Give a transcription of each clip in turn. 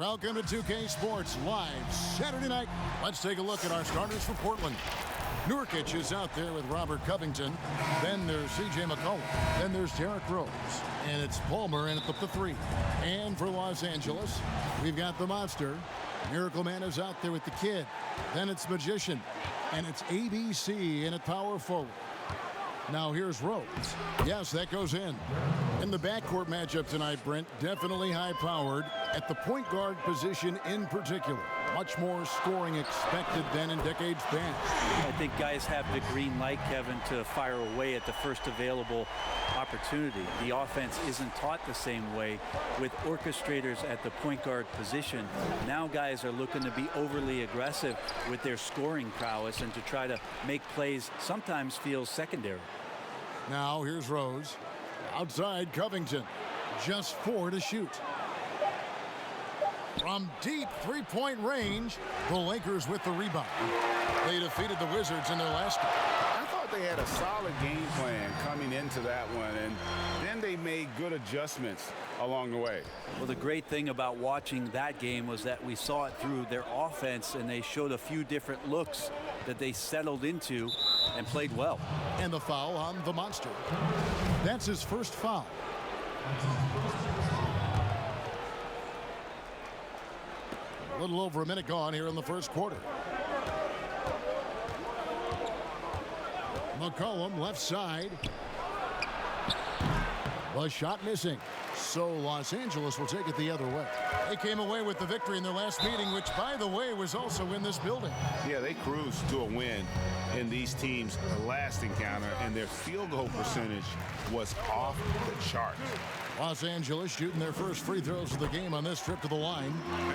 Welcome to 2K Sports Live Saturday night. Let's take a look at our starters for Portland. Nurkic is out there with Robert Covington. Then there's C.J. McCollum. Then there's Derrick Rose. And it's Palmer in at the 3. And for Los Angeles, we've got the monster. Miracle Man is out there with the kid. Then it's Magician. And it's ABC in at power forward. Now here's Rose. Yes, that goes in. In the backcourt matchup tonight, Brent, definitely high-powered at the point guard position in particular. Much more scoring expected than in decades past. I think guys have the green light, Kevin, to fire away at the first available opportunity. The offense isn't taught the same way with orchestrators at the point guard position. Now guys are looking to be overly aggressive with their scoring prowess and to try to make plays sometimes feels secondary. Now here's Rose. Outside Covington. Just 4 to shoot. From deep three-point range, the Lakers with the rebound. They defeated the Wizards in their last game. I thought they had a solid game plan coming into that one, and then they made good adjustments along the way. Well, the great thing about watching that game was that we saw it through their offense, and they showed a few different looks that they settled into and played well. And the foul on the monster. That's his first foul. A little over a minute gone here in the first quarter. McCollum left side. The shot missing. So Los Angeles will take it the other way. They came away with the victory in their last meeting, which, by the way, was also in this building. Yeah, they cruised to a win in these teams' last encounter, and their field goal percentage was off the chart. Los Angeles shooting their first free throws of the game on this trip to the line.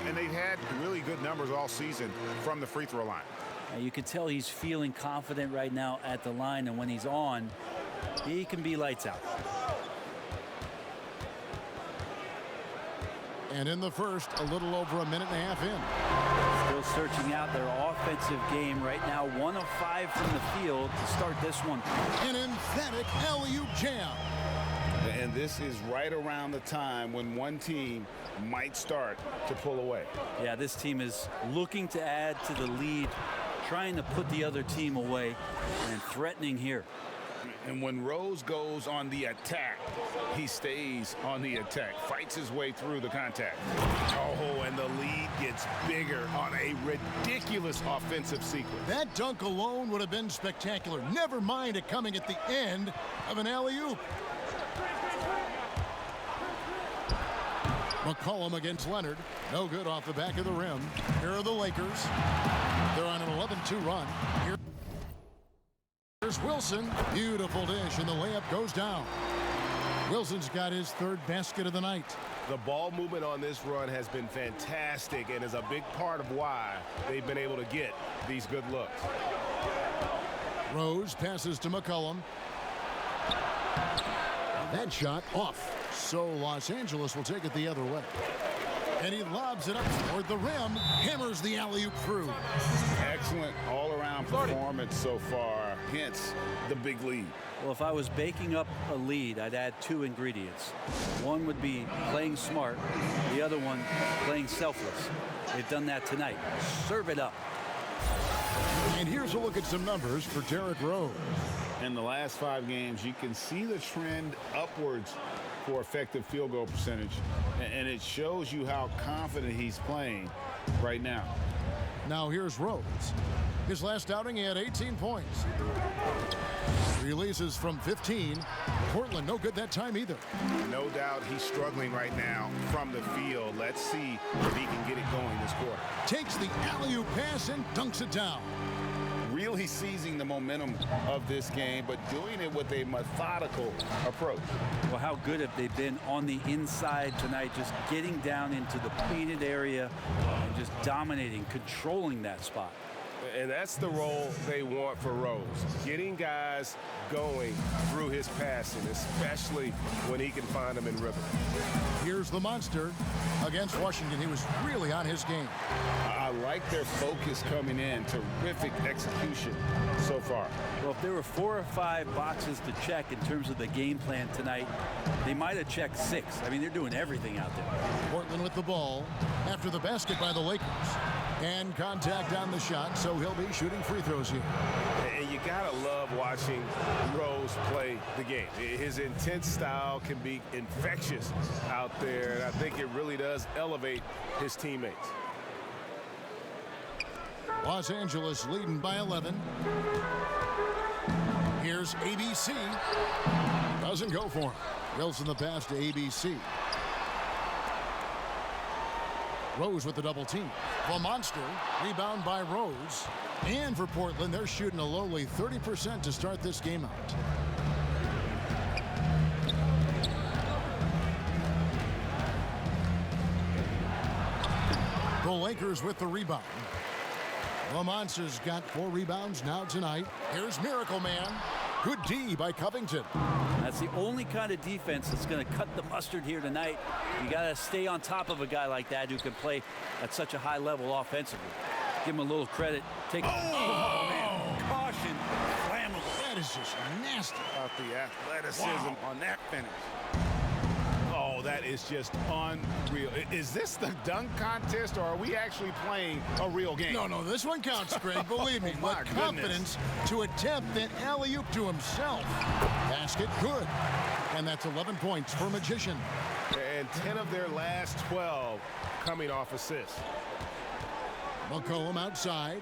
And they've had really good numbers all season from the free throw line. You can tell he's feeling confident right now at the line, and when he's on, he can be lights out. And in the first, a little over a minute and a half in. Still searching out their offensive game right now. 1 of 5 from the field to start this one. An emphatic alley-oop jam. And this is right around the time when one team might start to pull away. Yeah, this team is looking to add to the lead, trying to put the other team away, and threatening here. And when Rose goes on the attack, he stays on the attack, fights his way through the contact. Oh, and the lead gets bigger on a ridiculous offensive sequence. That dunk alone would have been spectacular. Never mind it coming at the end of an alley-oop. McCollum against Leonard. No good off the back of the rim. Here are the Lakers. They're on an 11-2 run. Here's Wilson. Beautiful dish, and the layup goes down. Wilson's got his third basket of the night. The ball movement on this run has been fantastic and is a big part of why they've been able to get these good looks. Rose passes to McCollum. That shot off. So Los Angeles will take it the other way. And he lobs it up toward the rim. Hammers the alley-oop through. Excellent all-around performance so far. Hence the big lead. Well, if I was baking up a lead, I'd add 2 ingredients. One would be playing smart. The other one, playing selfless. They've done that tonight. Serve it up. And here's a look at some numbers for Derrick Rose. In the last 5 games, you can see the trend upwards for effective field goal percentage, and it shows you how confident he's playing right now. Now here's Rose. His last outing, he had 18 points. Releases from 15. Portland, no good that time either. No doubt he's struggling right now from the field. Let's see if he can get it going this quarter. Takes the alley-oop pass and dunks it down. Really seizing the momentum of this game, but doing it with a methodical approach. Well, how good have they been on the inside tonight, just getting down into the painted area and just dominating, controlling that spot. And that's the role they want for Rose, getting guys going through his passing, especially when he can find them in rhythm. Here's the monster against Washington. He was really on his game. I like their focus coming in. Terrific execution so far. Well, if there were 4 or 5 boxes to check in terms of the game plan tonight, they might have checked 6. I mean, they're doing everything out there. Portland with the ball after the basket by the Lakers. And contact on the shot, so he'll be shooting free throws here. And you gotta love watching Rose play the game. His intense style can be infectious out there, and I think it really does elevate his teammates. Los Angeles leading by 11. Here's ABC. Doesn't go for him. Wilson the pass to ABC. Rose with the double team. The monster, rebound by Rose. And for Portland, they're shooting a lowly 30% to start this game out. The Lakers with the rebound. The Monsters got 4 rebounds now tonight. Here's Miracle Man. Good D by Covington. That's the only kind of defense that's going to cut the mustard here tonight. You got to stay on top of a guy like that who can play at such a high level offensively. Give him a little credit. Take man. Caution. Flammable. That is just nasty. About the athleticism on that finish. Oh, that is just unreal. Is this the dunk contest, or are we actually playing a real game? No, this one counts, Greg. Believe me. My But confidence to attempt that alley-oop to himself. Basket good. And that's 11 points for Magician. And 10 of their last 12 coming off assists. McCollum outside.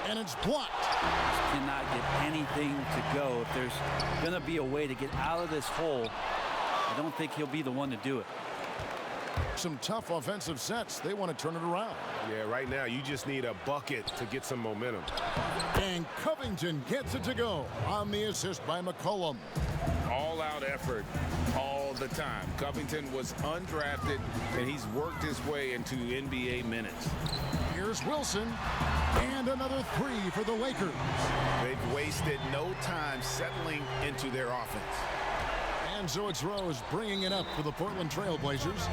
And it's blocked. Cannot get anything to go. If there's going to be a way to get out of this hole, I don't think he'll be the one to do it. Some tough offensive sets. They want to turn it around. Yeah, right now you just need a bucket to get some momentum. And Covington gets it to go on the assist by McCollum. All-out effort all the time. Covington was undrafted, and he's worked his way into NBA minutes. Here's Wilson. And another 3 for the Lakers. They've wasted no time settling into their offense. And so it's Rose bringing it up for the Portland Trail Blazers.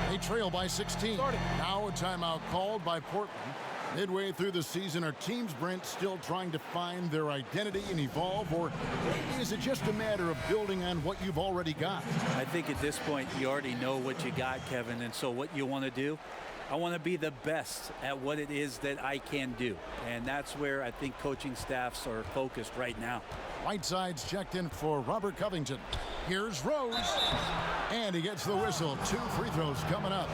They trail by 16. Now a timeout called by Portland. Midway through the season, are teams, Brent, still trying to find their identity and evolve, or is it just a matter of building on what you've already got? I think at this point you already know what you got, Kevin, and so what you want to do, I want to be the best at what it is that I can do, and that's where I think coaching staffs are focused right now. Whiteside's checked in for Robert Covington. Here's Rose, and he gets the whistle. 2 free throws coming up.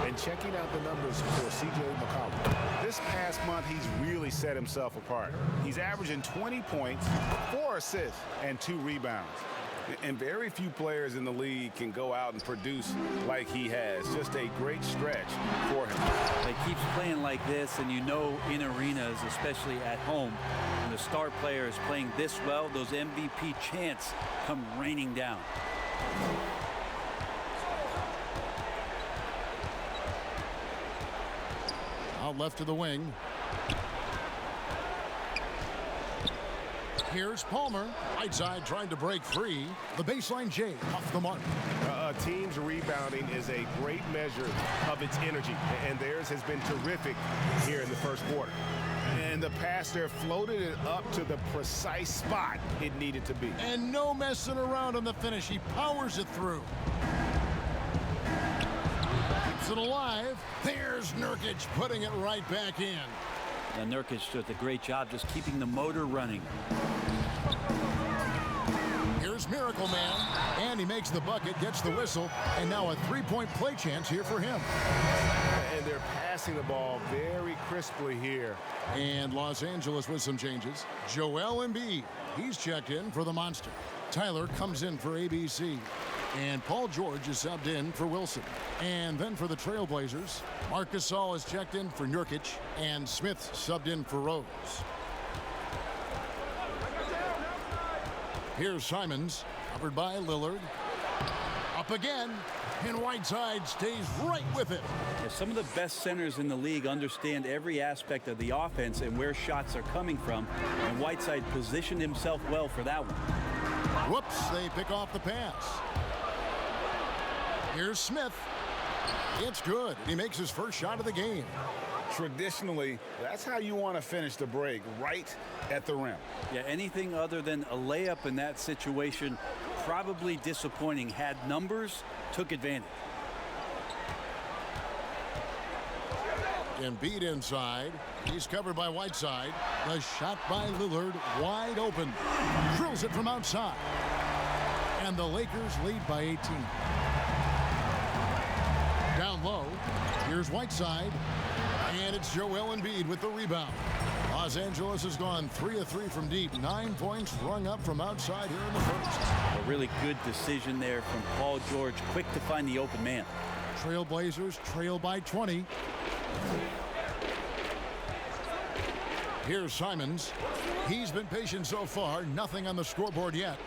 And checking out the numbers for C.J. McCollum. This past month, he's really set himself apart. He's averaging 20 points, 4 assists, and 2 rebounds. And very few players in the league can go out and produce like he has. Just a great stretch for him. He keeps playing like this, and you know in arenas, especially at home, when the star player is playing this well, those MVP chants come raining down. Out left to the wing. Here's Palmer. Whiteside trying to break free. The baseline J off the mark. A team's rebounding is a great measure of its energy, and theirs has been terrific here in the first quarter. And the passer floated it up to the precise spot it needed to be. And no messing around on the finish. He powers it through. Keeps it alive. There's Nurkic putting it right back in. And Nurkic did a great job just keeping the motor running. Here's Miracle Man, and he makes the bucket, gets the whistle, and now a 3-point play chance here for him. And they're passing the ball very crisply here. And Los Angeles with some changes. Joel Embiid, he's checked in for the Monster. Tyler comes in for ABC. And Paul George is subbed in for Wilson. And then for the Trailblazers, Marc Gasol is checked in for Nurkic, and Smith subbed in for Rose. Here's Simons, covered by Lillard. Up again, and Whiteside stays right with it. Yeah, some of the best centers in the league understand every aspect of the offense and where shots are coming from, and Whiteside positioned himself well for that one. Whoops, they pick off the pass. Here's Smith. It's good. He makes his first shot of the game. Traditionally, that's how you want to finish the break, right at the rim. Yeah, anything other than a layup in that situation, probably disappointing. Had numbers, took advantage. Embiid inside. He's covered by Whiteside. The shot by Lillard, wide open. Drills it from outside. And the Lakers lead by 18. Down low, here's Whiteside. And it's Joel Embiid with the rebound. Los Angeles has gone 3 of 3 from deep. 9 points rung up from outside here in the first. A really good decision there from Paul George. Quick to find the open man. Trailblazers trail by 20. Here's Simons. He's been patient so far. Nothing on the scoreboard yet.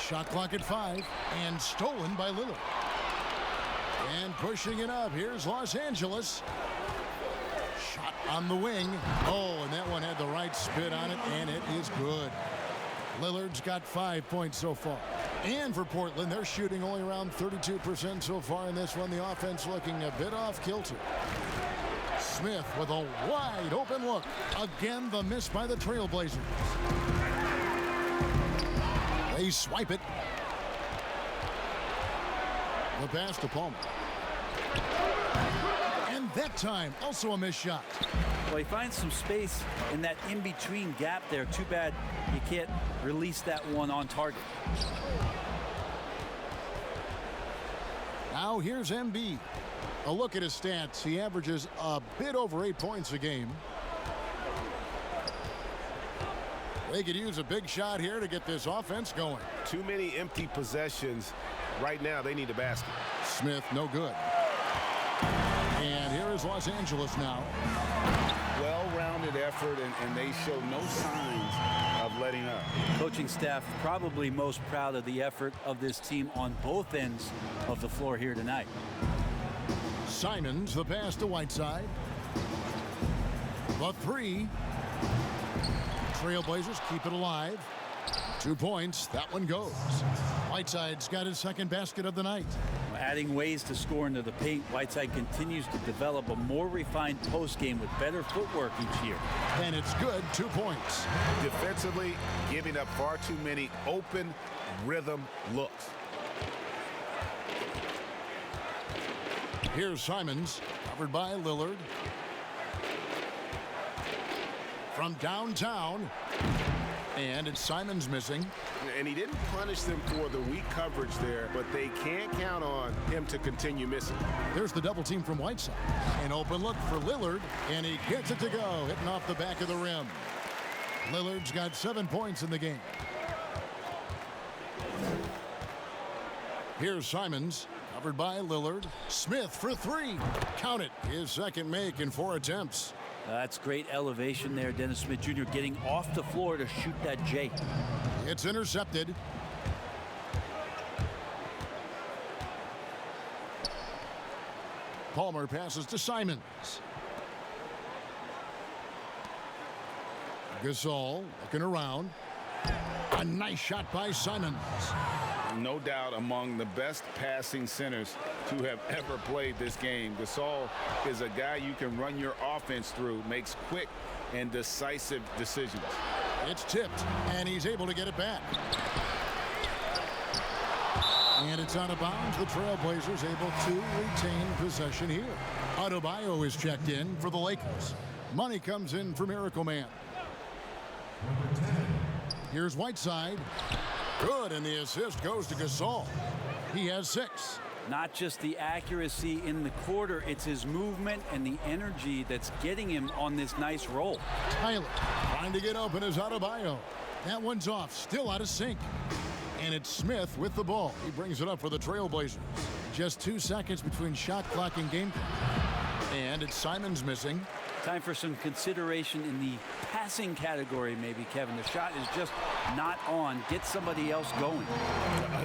Shot clock at 5 and stolen by Lillard. And pushing it up. Here's Los Angeles. Shot on the wing. Oh, and that one had the right spin on it, and it is good. Lillard's got 5 points so far. And for Portland, they're shooting only around 32% so far in this one. The offense looking a bit off kilter. Smith with a wide open look. Again, the miss by the Trailblazers. They swipe it. The pass to Palmer. And that time, also a missed shot. Well, he finds some space in that in-between gap there. Too bad you can't release that one on target. Now here's Embiid. A look at his stats. He averages a bit over 8 points a game. They could use a big shot here to get this offense going. Too many empty possessions. Right now, they need a basket. Smith, no good. And here is Los Angeles now. Well-rounded effort, and they show no signs of letting up. Coaching staff probably most proud of the effort of this team on both ends of the floor here tonight. Simons, the pass to Whiteside. The three. Trailblazers keep it alive. 2 points. That one goes. Whiteside's got his second basket of the night. Adding ways to score into the paint, Whiteside continues to develop a more refined post game with better footwork each year. And it's good. 2 points. Defensively, giving up far too many open rhythm looks. Here's Simons, covered by Lillard. From downtown. And it's Simons missing. And he didn't punish them for the weak coverage there, but they can't count on him to continue missing. There's the double team from Whiteside. An open look for Lillard, and he gets it to go, hitting off the back of the rim. Lillard's got 7 points in the game. Here's Simons, covered by Lillard. Smith for 3. Count it. His second make in 4 attempts. That's great elevation there. Dennis Smith Jr. getting off the floor to shoot that J. It's intercepted. Palmer passes to Simons. Gasol looking around. A nice shot by Simons. No doubt among the best passing centers to have ever played this game. Gasol is a guy you can run your offense through, makes quick and decisive decisions. It's tipped, and he's able to get it back. And it's out of bounds. The Trailblazers able to retain possession here. Adebayo is checked in for the Lakers. Money comes in for Miracle Man. Here's Whiteside. Good, and the assist goes to Gasol. He has 6. Not just the accuracy in the quarter, it's his movement and the energy that's getting him on this nice roll. Tyler trying to get open is Adebayo. That one's off, still out of sync. And it's Smith with the ball. He brings it up for the Trailblazers. Just 2 seconds between shot clock and game clock. And it's Simons missing. Time for some consideration in the passing category, maybe, Kevin. The shot is just not on. Get somebody else going.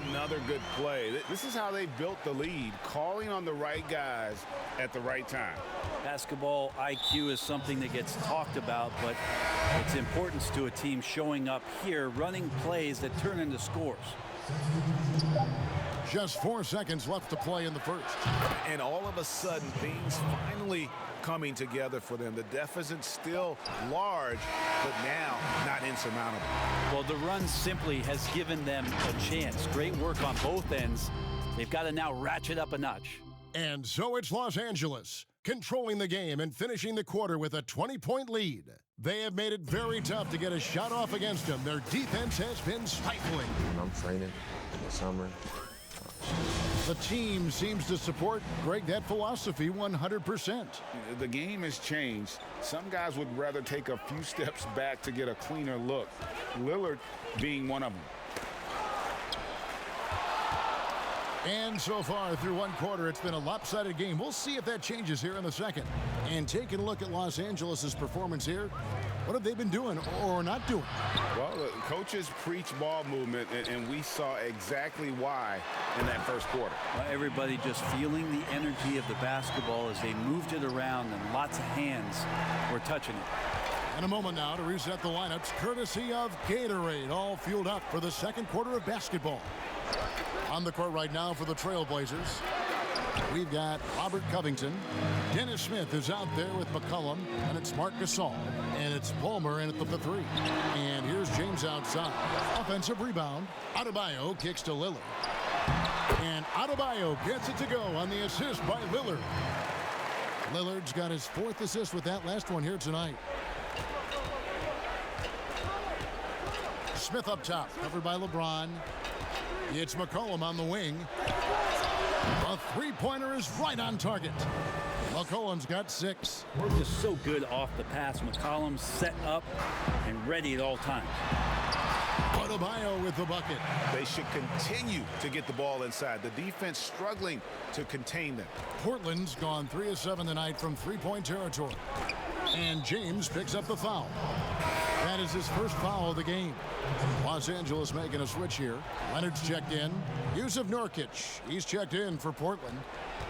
Another good play. This is how they built the lead, calling on the right guys at the right time. Basketball IQ is something that gets talked about, but its importance to a team showing up here, running plays that turn into scores. Just 4 seconds left to play in the first. And all of a sudden, things finally coming together for them. The deficit's still large, but now not insurmountable. Well, the run simply has given them a chance. Great work on both ends. They've got to now ratchet up a notch. And so it's Los Angeles, controlling the game and finishing the quarter with a 20-point lead. They have made it very tough to get a shot off against them. Their defense has been stifling. I'm training in the summer. The team seems to support, Greg, that philosophy 100%. The game has changed. Some guys would rather take a few steps back to get a cleaner look. Lillard being one of them. And so far through one quarter, it's been a lopsided game. We'll see if that changes here in the second. And taking a look at Los Angeles' performance here, what have they been doing or not doing? Well, the coaches preach ball movement, and we saw exactly why in that first quarter. Everybody just feeling the energy of the basketball as they moved it around, and lots of hands were touching it. In a moment now to reset the lineups, courtesy of Gatorade, all fueled up for the second quarter of basketball. On the court right now for the Trailblazers, we've got Robert Covington. Dennis Smith is out there with McCollum, and it's Marc Gasol. And it's Palmer in at the three. And here's James outside. Offensive rebound. Adebayo kicks to Lillard. And Adebayo gets it to go on the assist by Lillard. Lillard's got his 4th assist with that last one here tonight. Smith up top, covered by LeBron. It's McCollum on the wing. A three-pointer is right on target. McCollum's got 6. Just so good off the pass. McCollum set up and ready at all times. Adebayo with the bucket. They should continue to get the ball inside. The defense struggling to contain them. Portland's gone 3 of 7 tonight from three-point territory. And James picks up the foul. That is his first foul of the game. Los Angeles making a switch here. Leonard's checked in. Yusuf Nurkic, he's checked in for Portland.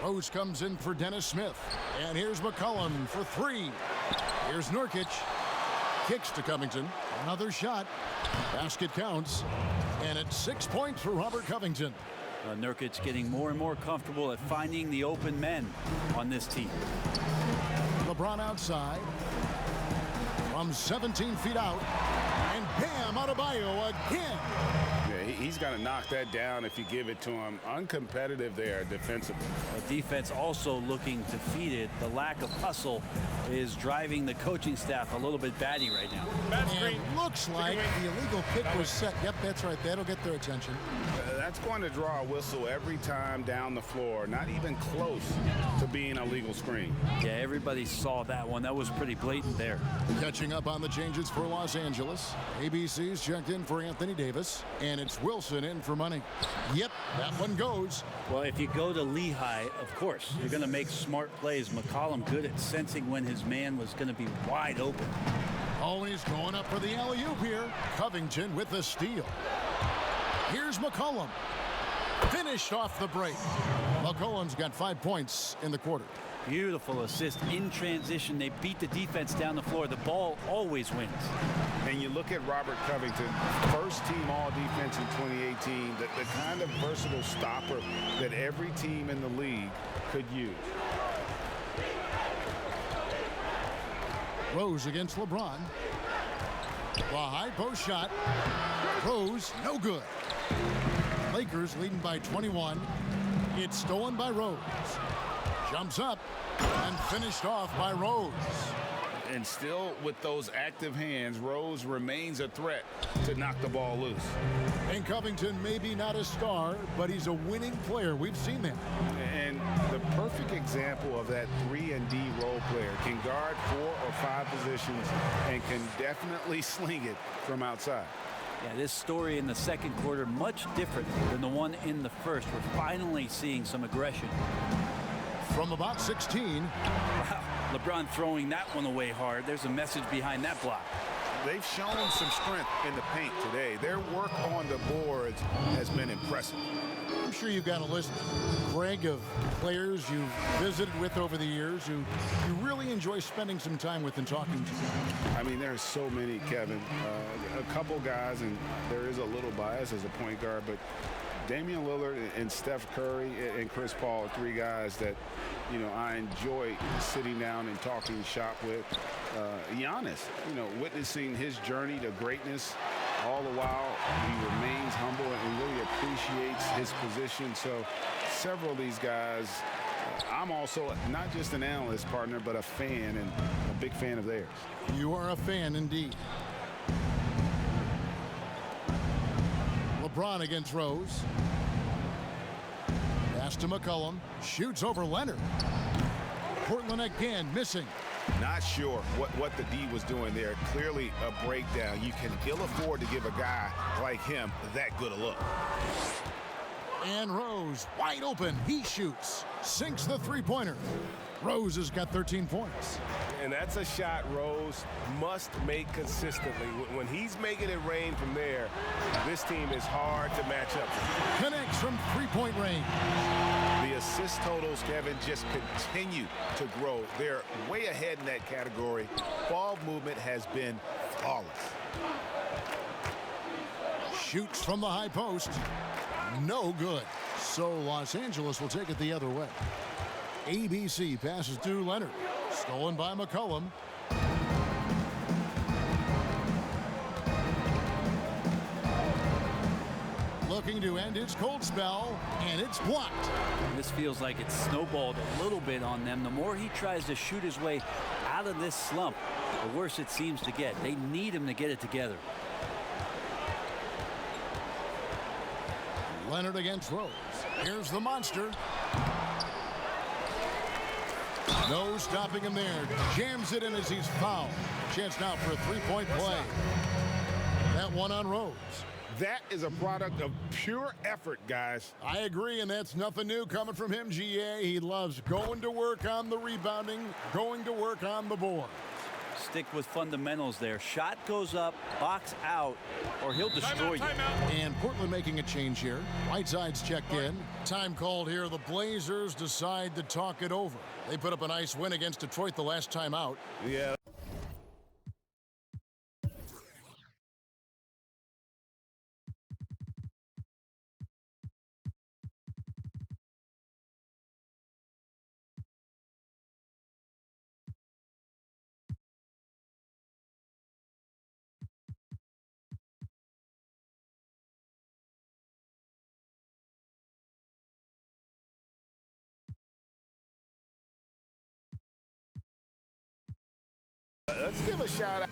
Rose comes in for Dennis Smith. And here's McCollum for 3. Here's Nurkic. Kicks to Covington. Another shot. Basket counts. And it's 6 points for Robert Covington. Nurkic getting more and more comfortable at finding the open men on this team. LeBron outside. From 17 feet out. And Bam Adebayo again. Yeah, he's got to knock that down if you give it to him. Uncompetitive there defensively. Defense also looking defeated. The lack of hustle is driving the coaching staff a little bit batty right now. And looks like the illegal pick was set. Yep, that's right. That'll get their attention. That's going to draw a whistle every time down the floor. Not even close to being a legal screen. Yeah, everybody saw that one. That was pretty blatant there. Catching up on the changes for Los Angeles. ABC's checked in for Anthony Davis. And it's Wilson in for Money. Yep, that one goes. Well, if you go to Lehigh, of course, you're going to make smart plays. McCollum good at sensing when his man was going to be wide open. Oh, he's going up for the alley-oop here. Covington with the steal. Here's McCollum. Finished off the break. McCollum's got 5 points in the quarter. Beautiful assist in transition. They beat the defense down the floor. The ball always wins. And you look at Robert Covington, first team all-defense in 2018, the kind of versatile stopper that every team in the league could use. Rose against LeBron. A high post shot. Rose, no good. Lakers leading by 21. It's stolen by Rose. Jumps up and finished off by Rose. And still with those active hands, Rose remains a threat to knock the ball loose. And Covington may be not a star, but he's a winning player. We've seen that. And the perfect example of that 3-and-D role player. Can guard 4 or 5 positions and can definitely sling it from outside. Yeah, this story in the second quarter much different than the one in the first. We're finally seeing some aggression. From about 16. Wow. LeBron throwing that one away hard. There's a message behind that block. They've shown some strength in the paint today. Their work on the boards has been impressive. I'm sure you've got a list, Greg, of players you've visited with over the years who you really enjoy spending some time with and talking to. I mean, there's so many, Kevin. A couple guys, and there is a little bias as a point guard, but Damian Lillard and Steph Curry and Chris Paul are three guys that, you know, I enjoy sitting down and talking shop with. Giannis, you know, witnessing his journey to greatness. All the while, he remains humble and really appreciates his position. So several of these guys, I'm also not just an analyst partner, but a fan and a big fan of theirs. You are a fan indeed. LeBron against Rose. Pass to McCollum. Shoots over Leonard. Portland again missing. Not sure what the D was doing there. Clearly a breakdown. You can ill afford to give a guy like him that good a look. And Rose wide open. He shoots. Sinks the three-pointer. Rose has got 13 points. And that's a shot Rose must make consistently. When he's making it rain from there, this team is hard to match up with. Connects from three-point range. The assist totals, Kevin, just continue to grow. They're way ahead in that category. Ball movement has been flawless. Shoots from the high post. No good. So Los Angeles will take it the other way. ABC passes to Leonard. Stolen by McCollum. Looking to end its cold spell, and it's blocked. This feels like it's snowballed a little bit on them. The more he tries to shoot his way out of this slump, the worse it seems to get. They need him to get it together. Leonard against Rose. Here's the monster. No stopping him there. Jams it in as he's fouled. Chance now for a three-point play. That one on Rose. That is a product of pure effort, guys. I agree, and that's nothing new coming from him, GA. He loves going to work on the rebounding, going to work on the board. Stick with fundamentals there. Shot goes up, box out, or he'll destroy you. And Portland making a change here. Whiteside's checked in. Time called here. The Blazers decide to talk it over. They put up a nice win against Detroit the last time out. Yeah. Let's give a shout out.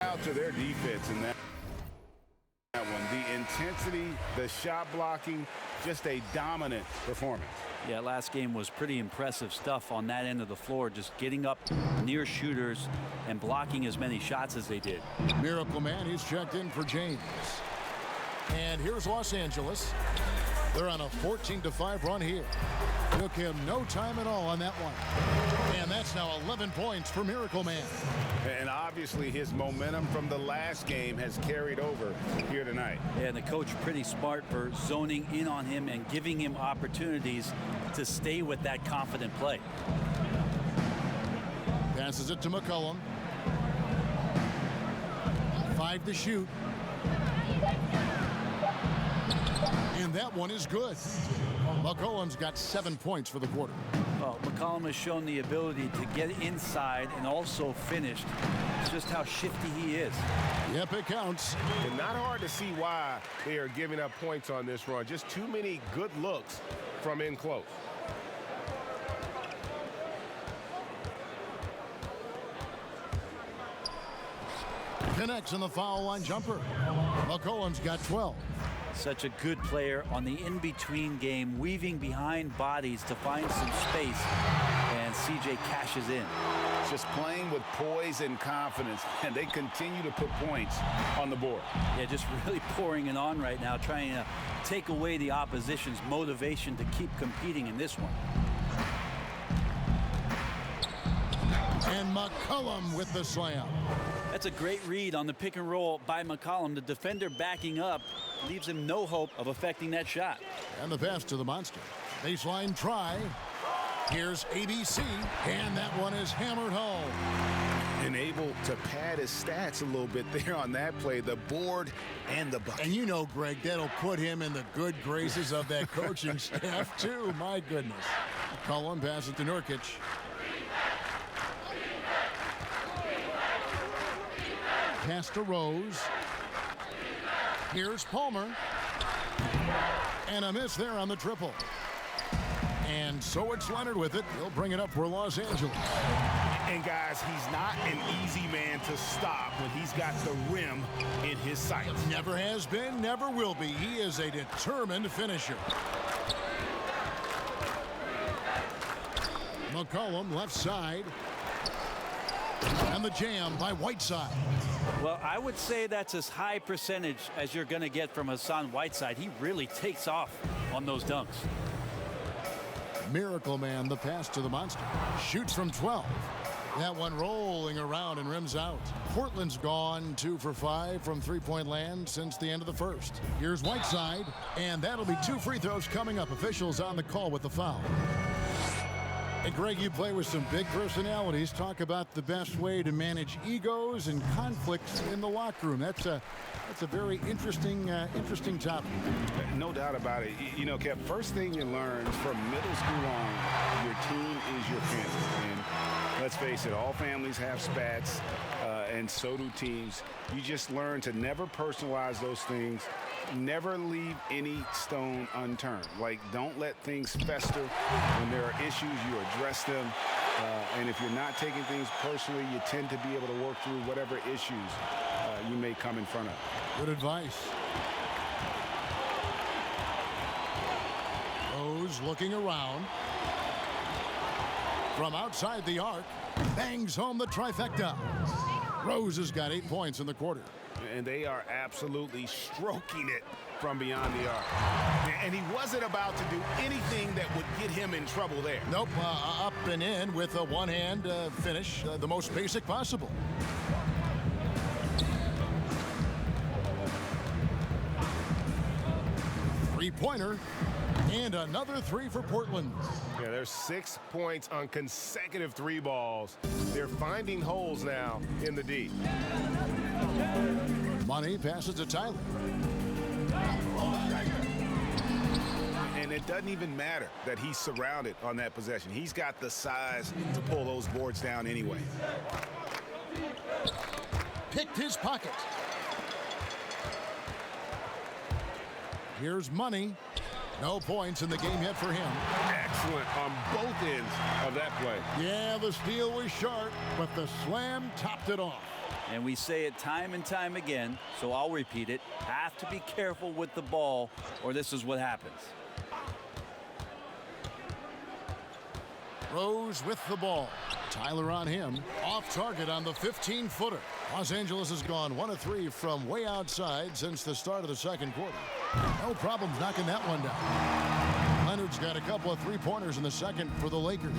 Out to their defense in that one. The intensity, the shot blocking, just a dominant performance. Yeah, last game was pretty impressive stuff on that end of the floor, just getting up near shooters and blocking as many shots as they did. Miracle Man, he's checked in for James. And here's Los Angeles. They're on a 14-5 run here. Took him no time at all on that one. And that's now 11 points for Miracle Man. And obviously his momentum from the last game has carried over here tonight. And the coach pretty smart for zoning in on him and giving him opportunities to stay with that confident play. Passes it to McCollum. 5 to shoot. And that one is good. McCollum's got 7 points for the quarter. Well, McCollum has shown the ability to get inside and also finish. It's just how shifty he is. Yep, it counts. And not hard to see why they are giving up points on this run. Just too many good looks from in close. Connects in the foul line jumper. McCollum's got 12. Such a good player on the in-between game, weaving behind bodies to find some space, and CJ cashes in. Just playing with poise and confidence, and they continue to put points on the board. Yeah, just really pouring it on right now, trying to take away the opposition's motivation to keep competing in this one. And McCollum with the slam. That's a great read on the pick and roll by McCollum. The defender backing up leaves him no hope of affecting that shot. And the pass to the monster. Baseline try. Here's ABC, and that one is hammered home. And able to pad his stats a little bit there on that play, the board and the bucket. And you know, Greg, that'll put him in the good graces of that coaching staff, too. My goodness. McCollum passes to Nurkic. Pass to Rose. Here's Palmer. And a miss there on the triple. And so it's Leonard with it. He'll bring it up for Los Angeles. And guys, he's not an easy man to stop when he's got the rim in his sights. Never has been, never will be. He is a determined finisher. McCollum left side. And the jam by Whiteside. Well, I would say that's as high percentage as you're going to get from Hassan Whiteside. He really takes off on those dunks. Miracle Man, the pass to the monster. Shoots from 12. That one rolling around and rims out. Portland's gone 2 for 5 from three-point land since the end of the first. Here's Whiteside, and that'll be 2 free throws coming up. Officials on the call with the foul. And Greg, you play with some big personalities. Talk about the best way to manage egos and conflicts in the locker room. That's a very interesting topic. No doubt about it. You know, Kev, first thing you learn from middle school on, your team is your family. And let's face it, all families have spats, and so do teams. You just learn to never personalize those things. Never leave any stone unturned. Like, don't let things fester. When there are issues, you address them. And if you're not taking things personally, you tend to be able to work through whatever issues you may come in front of. Good advice. Rose looking around. From outside the arc, bangs home the trifecta. Rose has got 8 points in the quarter. And they are absolutely stroking it from beyond the arc. And he wasn't about to do anything that would get him in trouble there. Nope, up and in with a one-hand finish, the most basic possible. Three-pointer, and another 3 for Portland. Yeah, there's 6 points on consecutive 3 balls. They're finding holes now in the D. Money passes to Tyler. And it doesn't even matter that he's surrounded on that possession. He's got the size to pull those boards down anyway. Picked his pocket. Here's Money. No points in the game yet for him. Excellent on both ends of that play. Yeah, the steal was sharp, but the slam topped it off. And we say it time and time again, so I'll repeat it. Have to be careful with the ball, or this is what happens. Rose with the ball. Tyler on him. Off target on the 15-footer. Los Angeles has gone 1 of 3 from way outside since the start of the second quarter. No problems knocking that one down. Leonard's got a couple of three-pointers in the second for the Lakers.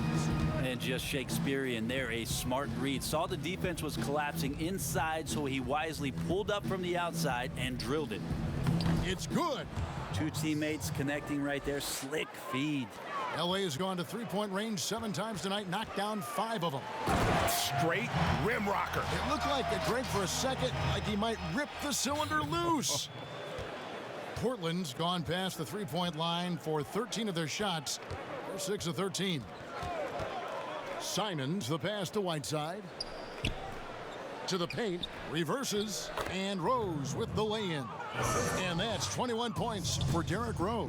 And just Shakespearean there, a smart read. Saw the defense was collapsing inside, so he wisely pulled up from the outside and drilled it. It's good. 2 teammates connecting right there. Slick feed. LA has gone to three-point range 7 times tonight, knocked down 5 of them. Straight rim rocker. It looked like it, Greg, for a second, like he might rip the cylinder loose. Portland's gone past the three-point line for 13 of their shots. They're 6 of 13. Simons, the pass to Whiteside. To the paint, reverses, and Rose with the lay-in. And that's 21 points for Derrick Rose.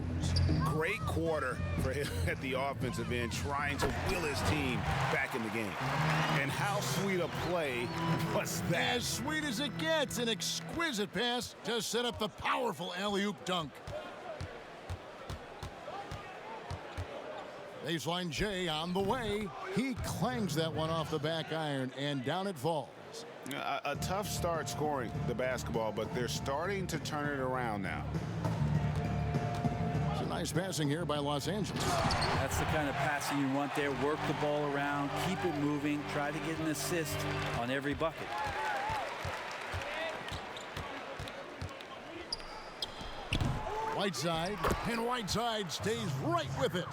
Great quarter for him at the offensive end, trying to will his team back in the game. And how sweet a play was that? As sweet as it gets, an exquisite pass to set up the powerful alley-oop dunk. Baseline J on the way. He clangs that one off the back iron, and down it falls. A tough start scoring the basketball, but they're starting to turn it around now. It's a nice passing here by Los Angeles. That's the kind of passing you want there. Work the ball around, keep it moving, try to get an assist on every bucket. Whiteside, and Whiteside stays right with it.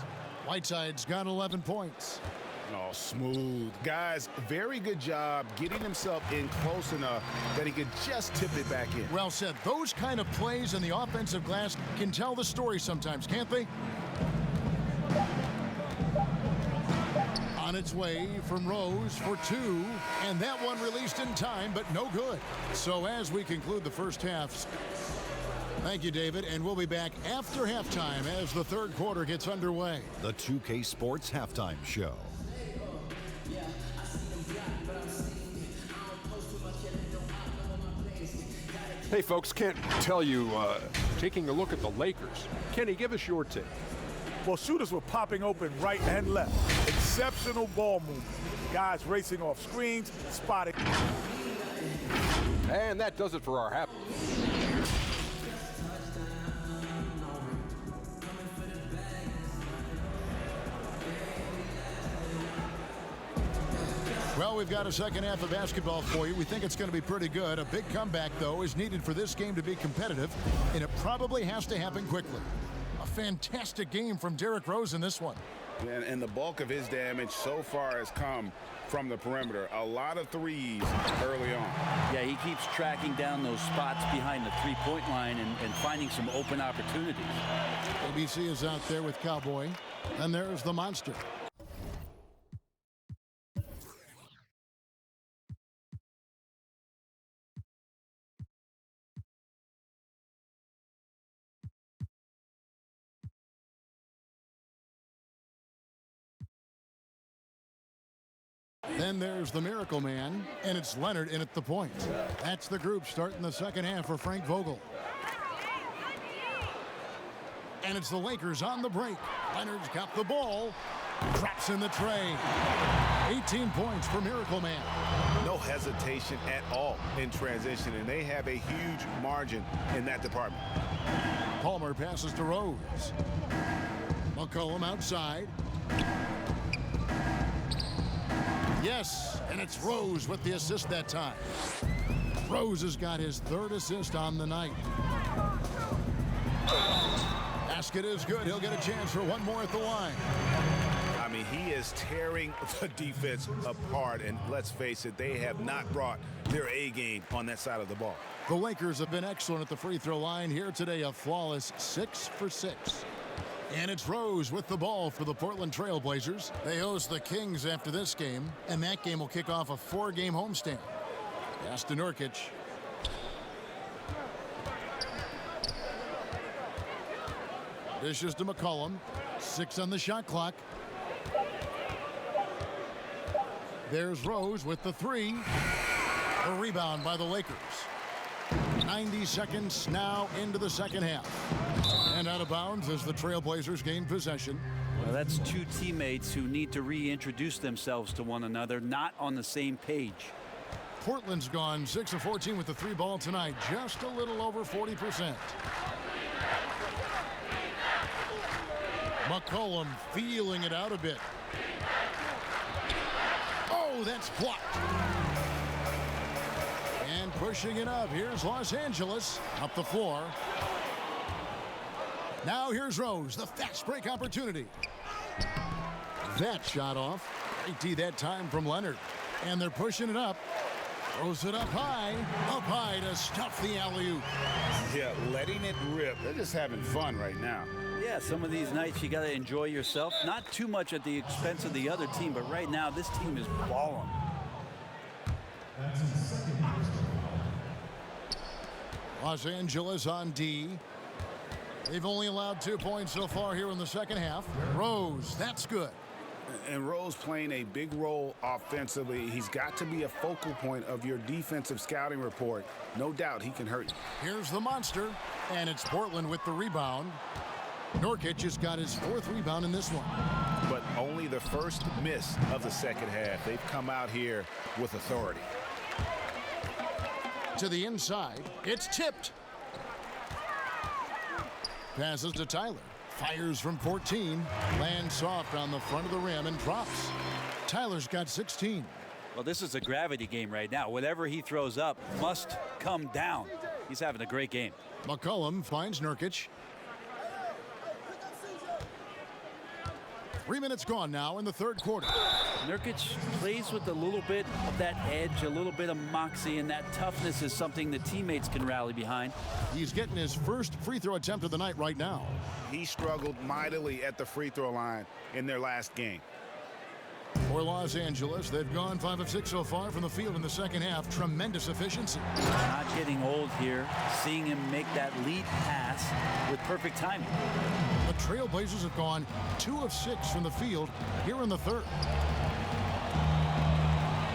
Whiteside's got 11 points. Oh, smooth. Guys, very good job getting himself in close enough that he could just tip it back in. Well said. Those kind of plays in the offensive glass can tell the story sometimes, can't they? On its way from Rose for two, and that one released in time, but no good. So as we conclude the first half, thank you, David, and we'll be back after halftime as the third quarter gets underway. The 2K Sports Halftime Show. Hey, folks, Kent, tell you, taking a look at the Lakers. Kenny, give us your take. Well, shooters were popping open right and left. Exceptional ball movement. Guys racing off screens, spotting. And that does it for our half. Well, we've got a second half of basketball for you. We think it's going to be pretty good. A big comeback, though, is needed for this game to be competitive, and it probably has to happen quickly. A fantastic game from Derrick Rose in this one. And the bulk of his damage so far has come from the perimeter. A lot of threes early on. Yeah, he keeps tracking down those spots behind the three-point line and finding some open opportunities. ABC is out there with Cowboy, and there's the monster. Then there's the Miracle Man, and it's Leonard in at the point. That's the group starting the second half for Frank Vogel. And it's the Lakers on the break. Leonard's got the ball, drops in the tray. 18 points for Miracle Man. No hesitation at all in transition, and they have a huge margin in that department. Palmer passes to Rose. McCollum outside. Yes, and it's Rose with the assist that time. Rose has got his third assist on the night. Basket is good. He'll get a chance for one more at the line. I mean, he is tearing the defense apart, and let's face it, they have not brought their A game on that side of the ball. The Lakers have been excellent at the free throw line here today, a flawless 6 for 6. And it's Rose with the ball for the Portland Trail Blazers. They host the Kings after this game, and that game will kick off a 4-game homestand. Pass to Nurkic. Dishes to McCollum. 6 on the shot clock. There's Rose with the 3. A rebound by the Lakers. 90 seconds now into the second half. And out of bounds as the Trailblazers gain possession. Well, that's two teammates who need to reintroduce themselves to one another, not on the same page. Portland's gone 6 of 14 with the 3 ball tonight, just a little over 40%. McCollum feeling it out a bit. Oh, that's blocked. And pushing it up, here's Los Angeles up the floor. Now here's Rose, the fast break opportunity. That shot off. Great D that time from Leonard. And they're pushing it up. Throws it up high to stuff the alley-oop. Yeah, letting it rip. They're just having fun right now. Yeah, some of these nights you got to enjoy yourself. Not too much at the expense of the other team, but right now this team is balling. Los Angeles on D. They've only allowed 2 points so far here in the second half. Rose, that's good. And Rose playing a big role offensively. He's got to be a focal point of your defensive scouting report. No doubt he can hurt you. Here's the monster, and it's Portland with the rebound. Nurkic has got his 4th rebound in this one. But only the first miss of the second half. They've come out here with authority. To the inside, it's tipped. Passes to Tyler. Fires from 14. Lands soft on the front of the rim and drops. Tyler's got 16. Well, this is a gravity game right now. Whatever he throws up must come down. He's having a great game. McCollum finds Nurkic. 3 minutes gone now in the third quarter. Nurkic plays with a little bit of that edge, a little bit of moxie, and that toughness is something the teammates can rally behind. He's getting his first free throw attempt of the night right now. He struggled mightily at the free throw line in their last game. For Los Angeles, they've gone 5 of 6 so far from the field in the second half. Tremendous efficiency. Not getting old here. Seeing him make that lead pass with perfect timing. The Trailblazers have gone 2 of 6 from the field here in the third.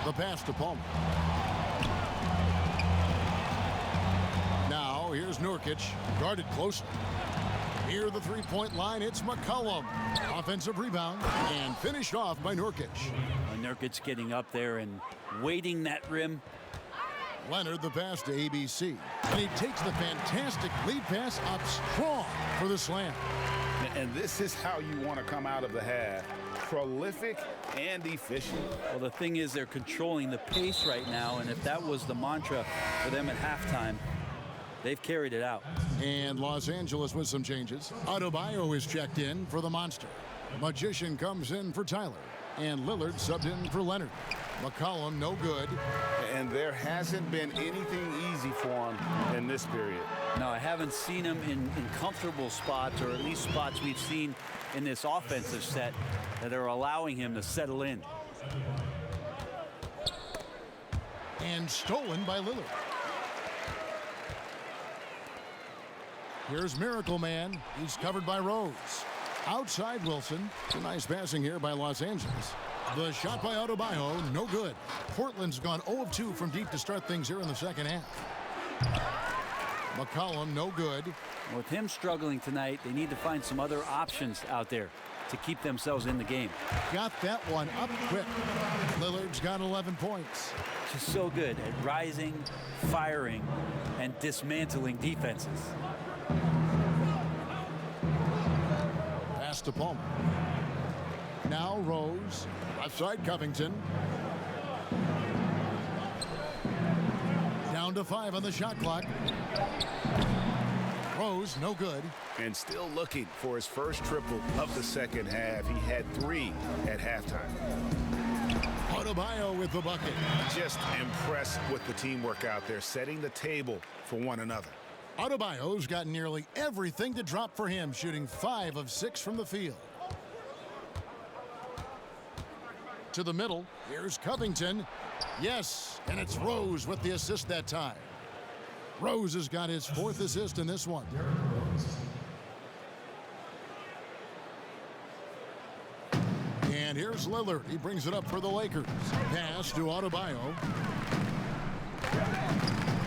The pass to Palmer. Now here's Nurkic, guarded closely. Near the three-point line, it's McCollum. Offensive rebound and finished off by Nurkic. Nurkic getting up there and waiting that rim. Leonard the pass to ABC. And he takes the fantastic lead pass up strong for the slam. And this is how you want to come out of the half. Prolific and efficient. Well, the thing is they're controlling the pace right now, and if that was the mantra for them at halftime, they've carried it out. And Los Angeles with some changes. Adebayo is checked in for the Monster. Magician comes in for Tyler. And Lillard subbed in for Leonard. McCollum no good. And there hasn't been anything easy for him in this period. No, I haven't seen him in comfortable spots, or at least spots we've seen in this offensive set that are allowing him to settle in. And stolen by Lillard. Here's Miracle Man. He's covered by Rose. Outside Wilson. A nice passing here by Los Angeles. The shot by Adebayo, no good. Portland's gone 0 of 2 from deep to start things here in the second half. McCollum, no good. With him struggling tonight, they need to find some other options out there to keep themselves in the game. Got that one up quick. Lillard's got 11 points. Just so good at rising, firing, and dismantling defenses. Pass to Palmer. Now Rose. Left side Covington. Down to 5 on the shot clock. Rose, no good. And still looking for his first triple of the second half. He had 3 at halftime. Adebayo with the bucket. Just impressed with the teamwork out there, setting the table for one another. Adebayo's got nearly everything to drop for him, shooting 5 of 6 from the field. To the middle, here's Covington. Yes, and it's Rose with the assist that time. Rose has got his 4th assist in this one. And here's Lillard. He brings it up for the Lakers. Pass to Adebayo.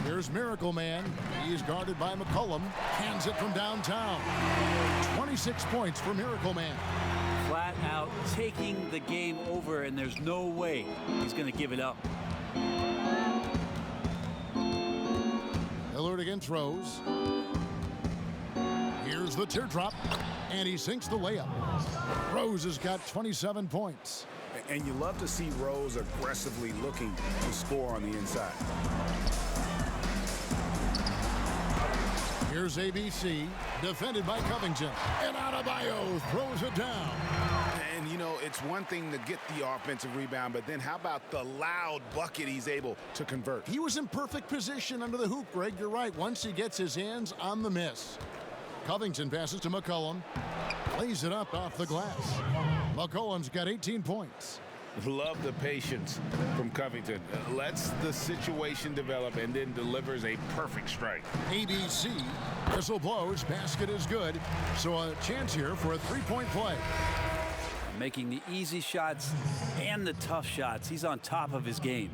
Here's Miracle Man. He's guarded by McCollum. Hands it from downtown. 26 points for Miracle Man. Flat out taking the game over, and there's no way he's going to give it up. Lillard against Rose. Here's the teardrop, and he sinks the layup. Rose has got 27 points. And you love to see Rose aggressively looking to score on the inside. Here's ABC, defended by Covington. And Adebayo throws it down. And, you know, it's one thing to get the offensive rebound, but then how about the loud bucket he's able to convert? He was in perfect position under the hoop, Greg. You're right. Once he gets his hands on the miss. Covington passes to McCollum. Lays it up off the glass. McCollum's got 18 points. Love the patience from Covington. Lets the situation develop and then delivers a perfect strike. ABC. Whistle blows. Basket is good. So a chance here for a three-point play. Making the easy shots and the tough shots. He's on top of his game.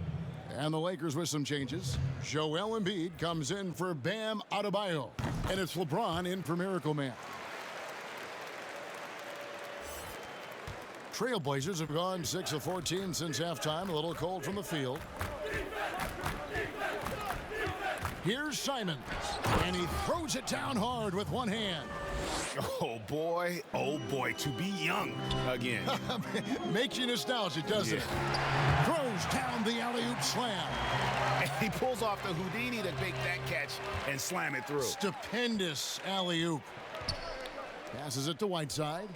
And the Lakers with some changes. Joel Embiid comes in for Bam Adebayo. And it's LeBron in for Miracle Man. Trailblazers have gone 6 of 14 since halftime. A little cold from the field. Here's Simons. And he throws it down hard with one hand. Oh boy, to be young again. Makes you nostalgic, doesn't it? Throws down the alley-oop slam. And he pulls off the Houdini to make that catch and slam it through. Stupendous alley-oop. Passes it to Whiteside.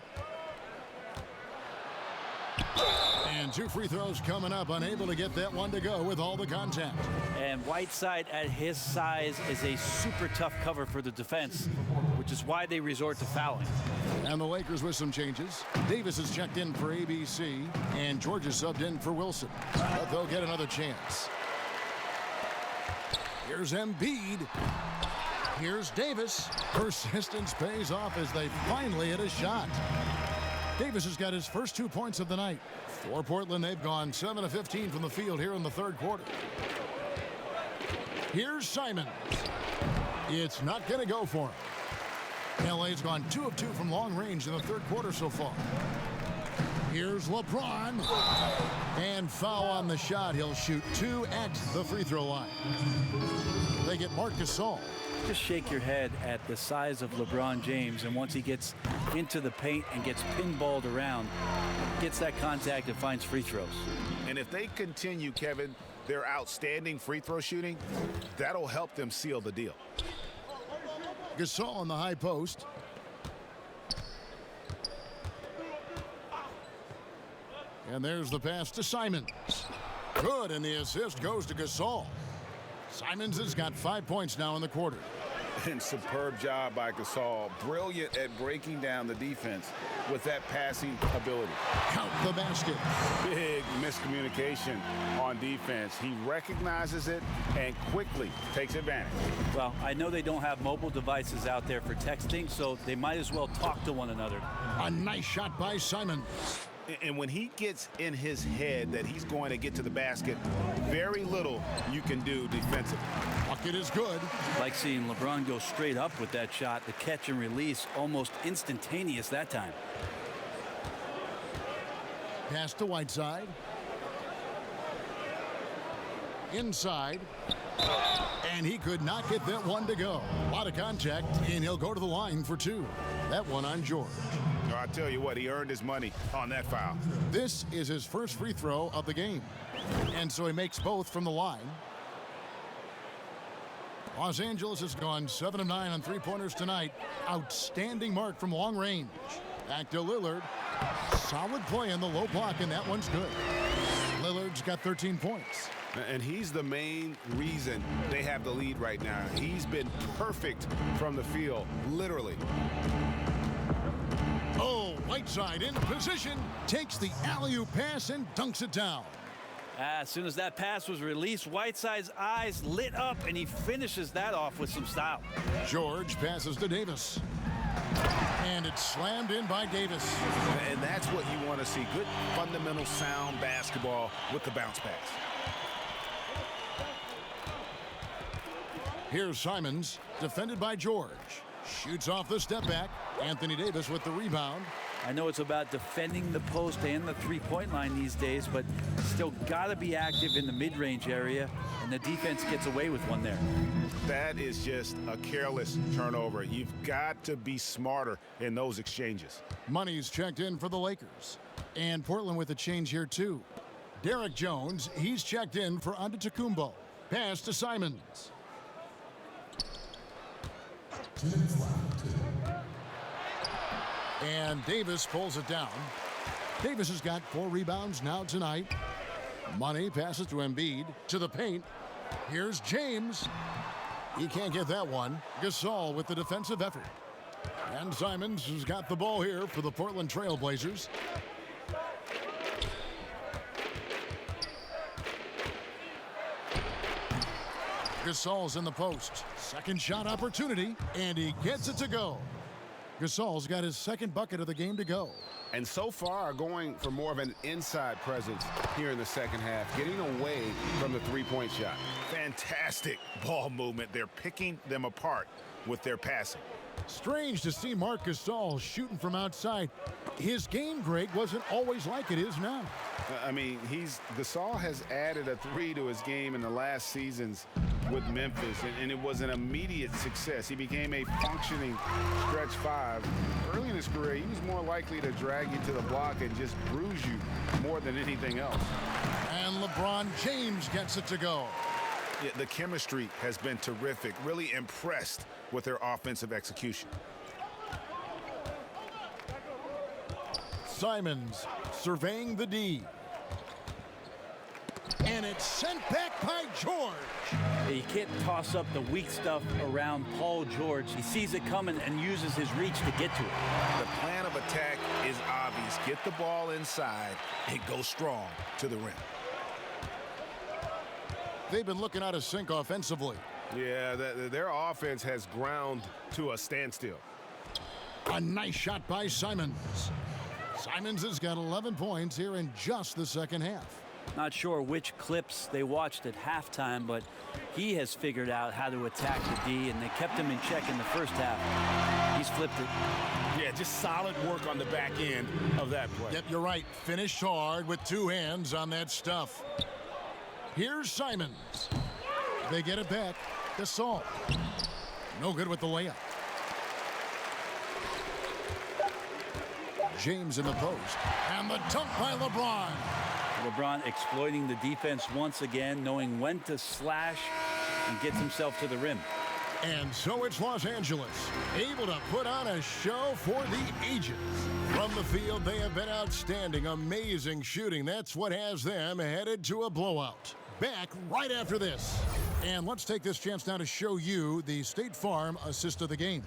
And 2 free throws coming up, unable to get that one to go with all the contact. And Whiteside at his size is a super tough cover for the defense, which is why they resort to fouling. And the Lakers with some changes. Davis is checked in for ABC, and George is subbed in for Wilson. But they'll get another chance. Here's Embiid. Here's Davis. Persistence pays off as they finally hit a shot. Davis has got his first 2 points of the night. For Portland, they've gone 7 of 15 from the field here in the third quarter. Here's Simons. It's not going to go for him. LA's gone 2 of 2 from long range in the third quarter so far. Here's LeBron. And foul on the shot. He'll shoot 2 at the free throw line. They get Marc Gasol. Just shake your head at the size of LeBron James, and once he gets into the paint and gets pinballed around, gets that contact and finds free throws. And if they continue, Kevin, their outstanding free throw shooting, that'll help them seal the deal. Gasol on the high post. And there's the pass to Simons. Good, and the assist goes to Gasol. Simons has got 5 points now in the quarter. And superb job by Gasol. Brilliant at breaking down the defense with that passing ability. Count the basket. Big miscommunication on defense. He recognizes it and quickly takes advantage. Well, I know they don't have mobile devices out there for texting, so they might as well talk to one another. A nice shot by Simons. And when he gets in his head that he's going to get to the basket, very little you can do defensively. Bucket is good. Like seeing LeBron go straight up with that shot, the catch and release almost instantaneous that time. Pass to Whiteside. Inside. And he could not get that one to go. A lot of contact, and he'll go to the line for 2. That one on George. I tell you what, he earned his money on that foul. This is his first free throw of the game. And so he makes both from the line. Los Angeles has gone 7 of 9 on three-pointers tonight. Outstanding mark from long range. Back to Lillard. Solid play in the low block, and that one's good. Lillard's got 13 points. And he's the main reason they have the lead right now. He's been perfect from the field, literally. Oh, Whiteside in position, takes the alley-oop pass and dunks it down. As soon as that pass was released, Whiteside's eyes lit up, and he finishes that off with some style. George passes to Davis. And it's slammed in by Davis. And that's what you want to see. Good, fundamental, sound basketball with the bounce pass. Here's Simons, defended by George. Shoots off the step back. Anthony Davis with the rebound. I know it's about defending the post and the three-point line these days, but still got to be active in the mid-range area, and the defense gets away with one there. That is just a careless turnover. You've got to be smarter in those exchanges. Money's checked in for the Lakers. And Portland with a change here, too. Derek Jones, he's checked in for Antetokounmpo. Pass to Simons. And Davis pulls it down. Davis has got 4 rebounds now tonight. Money passes to Embiid to the paint. Here's James. He can't get that one. Gasol with the defensive effort. And Simons has got the ball here for the Portland Trail Blazers. Gasol's in the post. Second shot opportunity, and he gets it to go. Gasol's got his second bucket of the game to go. And so far, going for more of an inside presence here in the second half, getting away from the three-point shot. Fantastic ball movement. They're picking them apart with their passing. Strange to see Marc Gasol shooting from outside. His game, Greg, wasn't always like it is now. I mean, Gasol has added a 3 to his game in the last seasons with Memphis, and it was an immediate success. He became a functioning stretch 5. Early in his career, he was more likely to drag you to the block and just bruise you more than anything else. And LeBron James gets it to go. Yeah, the chemistry has been terrific. Really impressed with their offensive execution. Simons surveying the D. And it's sent back by George. You can't toss up the weak stuff around Paul George. He sees it coming and uses his reach to get to it. The plan of attack is obvious. Get the ball inside and go strong to the rim. They've been looking out of sync offensively. Yeah, their offense has ground to a standstill. A nice shot by Simons. Simons has got 11 points here in just the second half. Not sure which clips they watched at halftime, but he has figured out how to attack the D, and they kept him in check in the first half. He's flipped it. Yeah, just solid work on the back end of that play. Yep, you're right. Finished hard with 2 hands on that stuff. Here's Simons. They get it back. Gasol. No good with the layup. James in the post. And the dunk by LeBron. LeBron exploiting the defense once again, knowing when to slash and gets himself to the rim. And so it's Los Angeles, able to put on a show for the ages. From the field, they have been outstanding, amazing shooting. That's what has them headed to a blowout. Back right after this. And let's take this chance now to show you the State Farm assist of the game.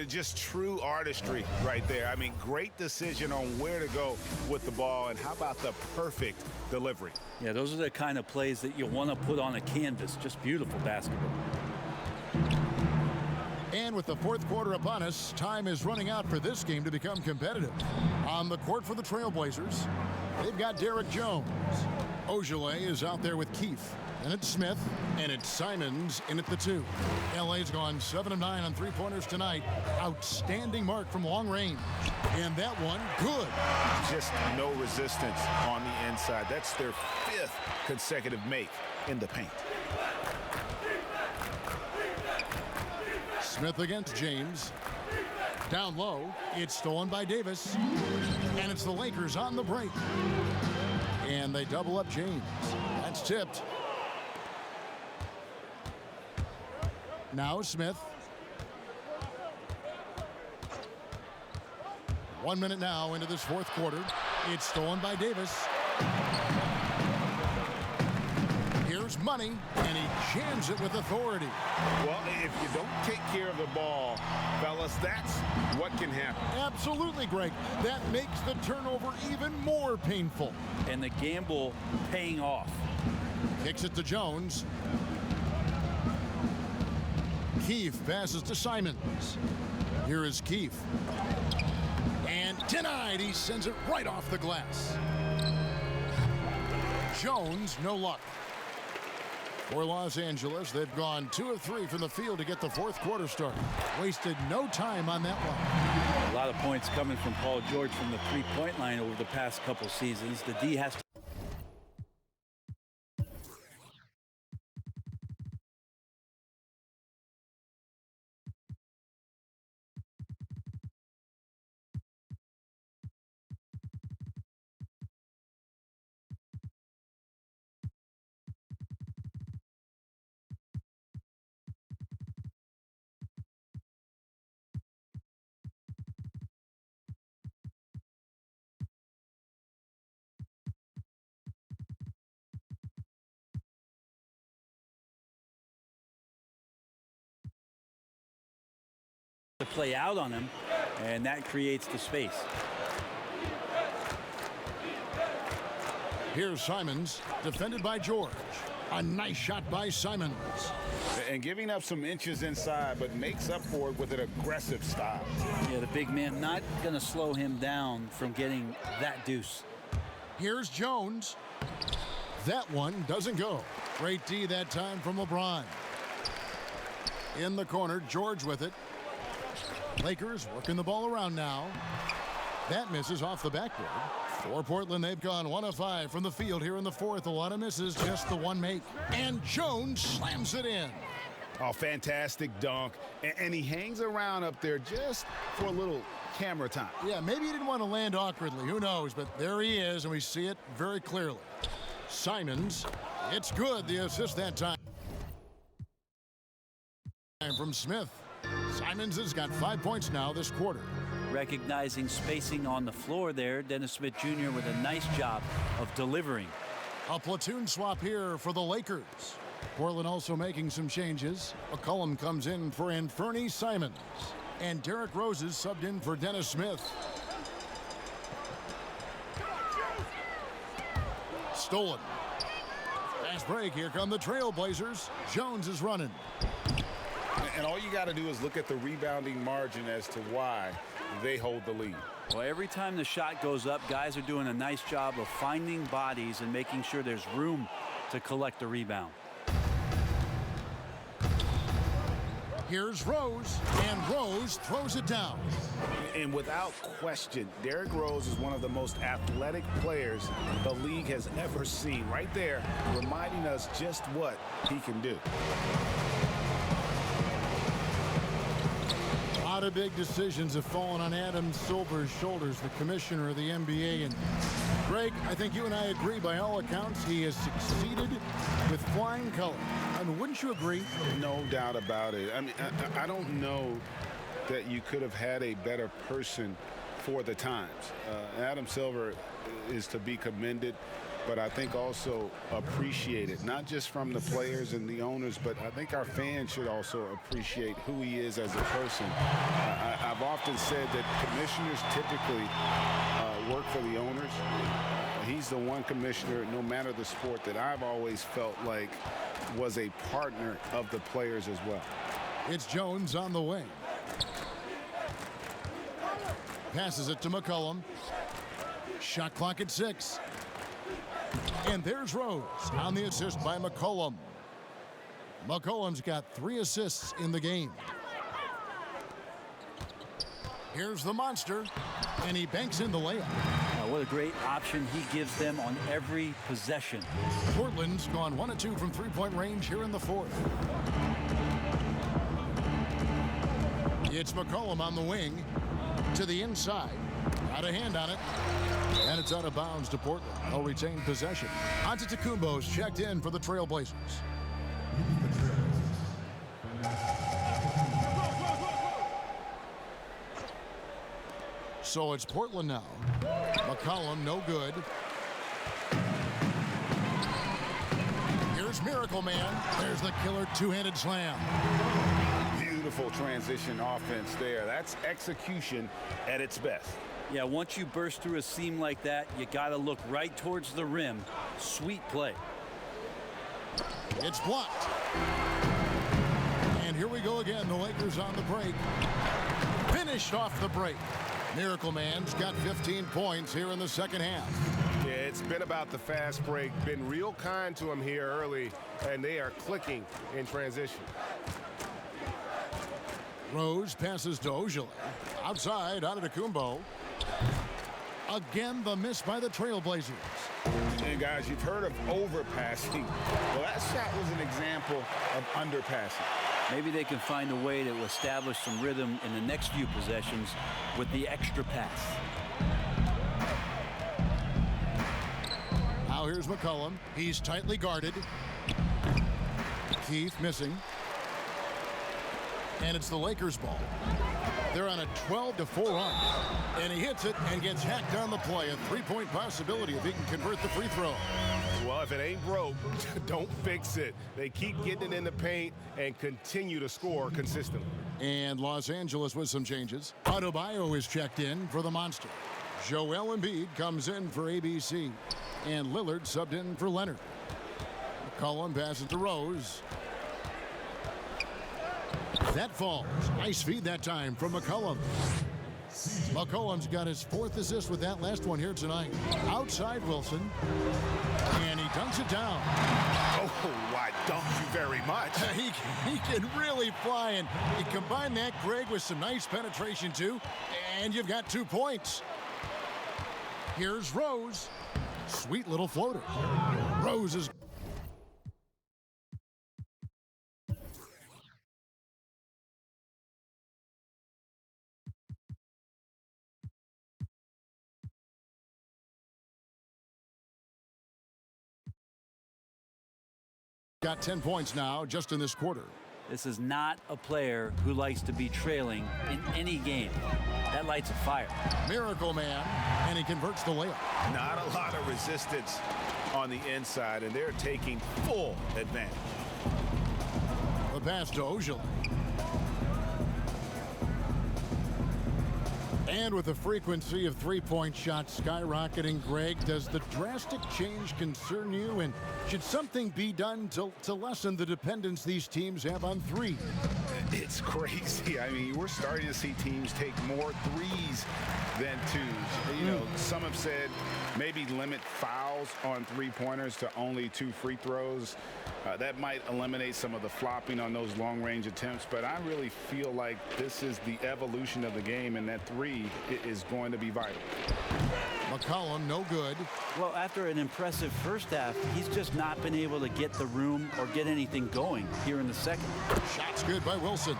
Just true artistry right there. I mean, great decision on where to go with the ball, and how about the perfect delivery? Yeah, those are the kind of plays that you want to put on a canvas. Just beautiful basketball. And with the fourth quarter upon us, time is running out for this game to become competitive. On the court for the Trailblazers, they've got Derek Jones. Ogilvy is out there with Keefe. And it's Smith, and it's Simons in at the 2. LA's gone 7 of 9 on three-pointers tonight. Outstanding mark from long range. And that one, good. Just no resistance on the inside. That's their 5th consecutive make in the paint. Smith against James. Down low, it's stolen by Davis. And it's the Lakers on the break. And they double up James. That's tipped. Now Smith. 1 minute now into this fourth quarter. It's stolen by Davis. Here's Money, and he jams it with authority. Well, if you don't take care of the ball, fellas, that's what can happen. Absolutely, Greg. That makes the turnover even more painful. And the gamble paying off. Kicks it to Jones. Keefe passes to Simons. Here is Keefe. And denied. He sends it right off the glass. Jones, no luck. For Los Angeles, they've gone 2 of 3 from the field to get the fourth quarter started. Wasted no time on that one. A lot of points coming from Paul George from the three-point line over the past couple seasons. The D has to to play out on him, and that creates the space. Here's Simons, defended by George. A nice shot by Simons. And giving up some inches inside, but makes up for it with an aggressive style. Yeah, the big man not going to slow him down from getting that deuce. Here's Jones. That one doesn't go. Great D that time from LeBron. In the corner, George with it. Lakers working the ball around now. That misses off the backboard. For Portland, they've gone 1 of 5 from the field here in the fourth. A lot of misses, just the one make. And Jones slams it in. Oh, fantastic dunk. And he hangs around up there just for a little camera time. Yeah, maybe he didn't want to land awkwardly. Who knows? But there he is, and we see it very clearly. Simons, it's good. The assist that time from Smith. Simons has got 5 points now this quarter. Recognizing spacing on the floor there, Dennis Smith Jr. with a nice job of delivering. A platoon swap here for the Lakers. Portland also making some changes. McCollum comes in for Anfernee Simons. And Derrick Rose is subbed in for Dennis Smith. Stolen. Fast break. Here come the Trailblazers. Jones is running. And all you got to do is look at the rebounding margin as to why they hold the lead. Well, every time the shot goes up, guys are doing a nice job of finding bodies and making sure there's room to collect the rebound. Here's Rose, and Rose throws it down. And without question, Derrick Rose is one of the most athletic players the league has ever seen. Right there, reminding us just what he can do. A lot of big decisions have fallen on Adam Silver's shoulders, the commissioner of the NBA. And Greg, I think you and I agree, by all accounts, he has succeeded with flying colors. And wouldn't you agree? No doubt about it. I mean, I don't know that you could have had a better person for the times. Adam Silver is to be commended, but I think also appreciated, not just from the players and the owners, but I think our fans should also appreciate who he is as a person. I've often said that commissioners typically work for the owners. He's the one commissioner, no matter the sport, that I've always felt like was a partner of the players as well. It's Jones on the wing. Passes it to McCollum. Shot clock at 6. And there's Rose on the assist by McCollum. McCollum's got 3 assists in the game. Here's the monster, and he banks in the layup. What a great option he gives them on every possession. Portland's gone 1 of 2 from three-point range here in the fourth. It's McCollum on the wing to the inside. Got a hand on it. And it's out of bounds to Portland. They'll retain possession. Antetokounmpo's checked in for the Trailblazers. So it's Portland now. McCollum, no good. Here's Miracle Man. There's the killer two-handed slam. Beautiful transition offense there. That's execution at its best. Yeah, once you burst through a seam like that, you got to look right towards the rim. Sweet play. It's blocked. And here we go again. The Lakers on the break. Finished off the break. Miracle Man's got 15 points here in the second half. Yeah, it's been about the fast break. Been real kind to him here early, and they are clicking in transition. Rose passes to Ojale. Outside, Antetokounmpo. Again, the miss by the Trailblazers. And guys, you've heard of overpassing. Well, that shot was an example of underpassing. Maybe they can find a way to establish some rhythm in the next few possessions with the extra pass. Now here's McCollum. He's tightly guarded. Keith missing. And it's the Lakers' ball. They're on a 12-4 run. And he hits it and gets hacked on the play. A three-point possibility if he can convert the free throw. Well, if it ain't broke, don't fix it. They keep getting it in the paint and continue to score consistently. And Los Angeles with some changes. Adebayo is checked in for the Monster. Joel Embiid comes in for ABC. And Lillard subbed in for Leonard. McCollum passes to Rose. That falls. Nice feed that time from McCollum. McCollum's got his 4th assist with that last one here tonight. Outside Wilson. And he dunks it down. Oh, I dunked you very much. He can really fly, and you combine that, Greg, with some nice penetration, too, and you've got 2 points. Here's Rose. Sweet little floater. Rose is... got 10 points now just in this quarter. This is not a player who likes to be trailing in any game. That lights a fire. Miracle Man, and he converts the layup. Not a lot of resistance on the inside, and they're taking full advantage. The pass to Ojale. And with the frequency of three-point shots skyrocketing, Greg, does the drastic change concern you? And should something be done to lessen the dependence these teams have on three? It's crazy. I mean, we're starting to see teams take more threes than twos. You know, some have said maybe limit fouls on three-pointers to only 2 free throws. That might eliminate some of the flopping on those long-range attempts, but I really feel like this is the evolution of the game, and that three is going to be vital. McCollum, no good. Well, after an impressive first half, he's just not been able to get the room or get anything going here in the second. Shots good by Wilson.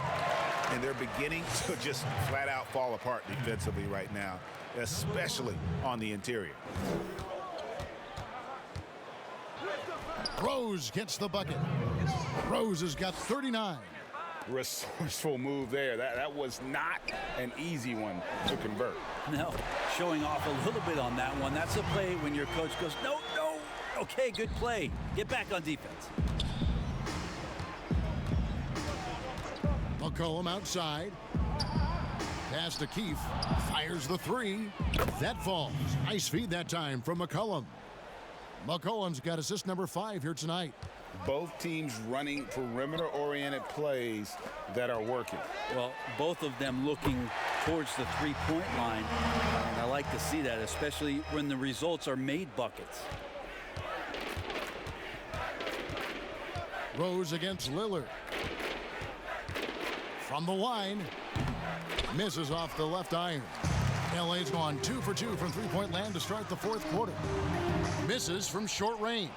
And they're beginning to just flat-out fall apart defensively right now, especially on the interior. Rose gets the bucket. Rose has got 39. Resourceful move there. That was not an easy one to convert. No, showing off a little bit on that one. That's a play when your coach goes, no. Okay, good play. Get back on defense. McCollum outside. Pass to Keefe. Fires the three. That falls. Nice feed that time from McCollum. McCollum's got assist number 5 here tonight. Both teams running perimeter-oriented plays that are working. Well, both of them looking towards the three-point line. And I like to see that, especially when the results are made buckets. Rose against Lillard. From the line. Misses off the left iron. LA's gone 2 for 2 from three-point land to start the 4th quarter. Misses from short range.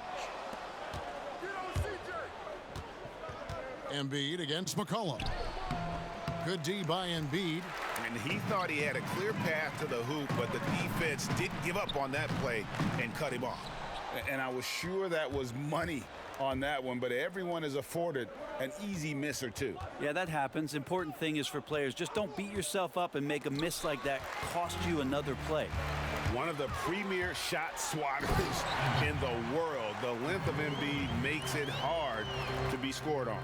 Embiid against McCollum. Good D by Embiid. And he thought he had a clear path to the hoop, but the defense didn't give up on that play and cut him off. And I was sure that was money on that one, but everyone is afforded an easy miss or two. Yeah, that happens. Important thing is for players, just don't beat yourself up and make a miss like that cost you another play. One of the premier shot swatters in the world. The length of Embiid makes it hard to be scored on.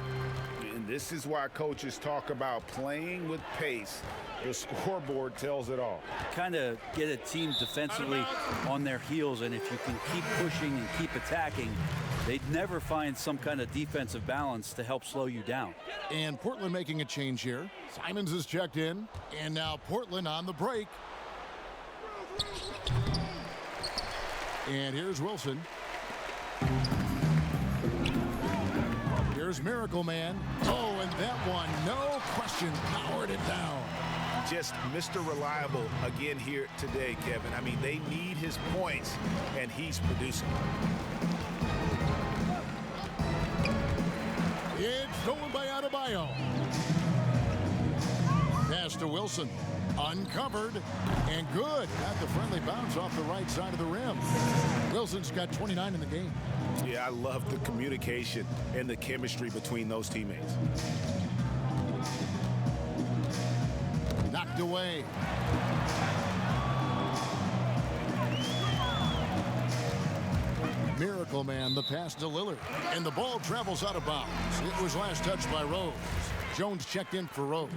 And this is why coaches talk about playing with pace. The scoreboard tells it all. Kind of get a team defensively on their heels, and if you can keep pushing and keep attacking, they'd never find some kind of defensive balance to help slow you down. And Portland making a change here. Simons is checked in, and now Portland on the break. And here's Wilson. Here's Miracle Man. Oh, and that one, no question, powered it down. Just Mr. Reliable again here today, Kevin. I mean, they need his points, and he's producing. It's stolen by Adebayo. Pass to Wilson. Uncovered and good. Got the friendly bounce off the right side of the rim. Wilson's got 29 in the game. Yeah, I love the communication and the chemistry between those teammates. Knocked knocked away. Miracle Man, the pass to Lillard. And the ball travels out of bounds. It was last touched by Rose. Jones checked in for Rose.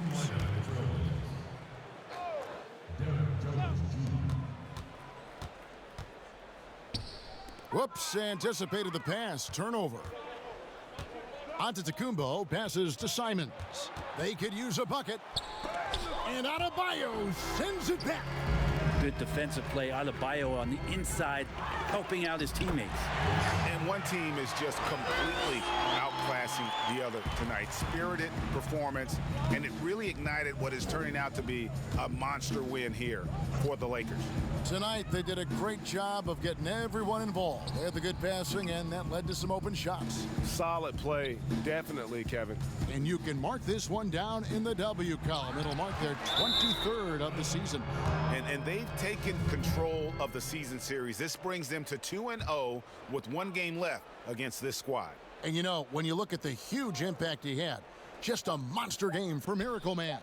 Whoops, anticipated the pass. Turnover. Antetokounmpo passes to Simons. They could use a bucket. And Adebayo sends it back. Good defensive play. Adebayo on the inside, helping out his teammates. And one team is just completely outclassing the other tonight. Spirited performance, and it really ignited what is turning out to be a monster win here for the Lakers. Tonight, they did a great job of getting everyone involved. They had the good passing, and that led to some open shots. Solid play, definitely, Kevin. And you can mark this one down in the W column. It'll mark their 23rd of the season. And they've taken control of the season series. This brings them to 2-0 with one game left against this squad. And you know, when you look at the huge impact he had, just a monster game for Miracle Man.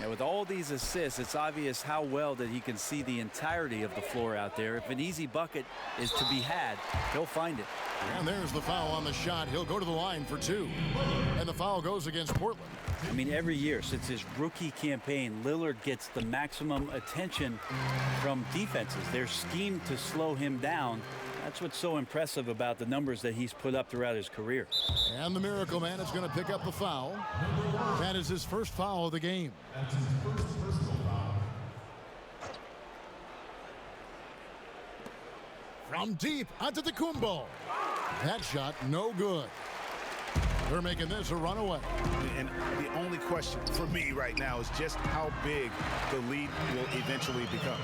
Yeah, with all these assists, it's obvious how well that he can see the entirety of the floor out there. If an easy bucket is to be had, he'll find it. And there's the foul on the shot. He'll go to the line for two. And the foul goes against Portland. I mean, every year since his rookie campaign, Lillard gets the maximum attention from defenses. They're schemed to slow him down. That's what's so impressive about the numbers that he's put up throughout his career. And the Miracle Man is going to pick up the foul. That is his first foul of the game. From deep, Antetokounmpo. That shot, no good. They're making this a runaway. And the only question for me right now is just how big the lead will eventually become.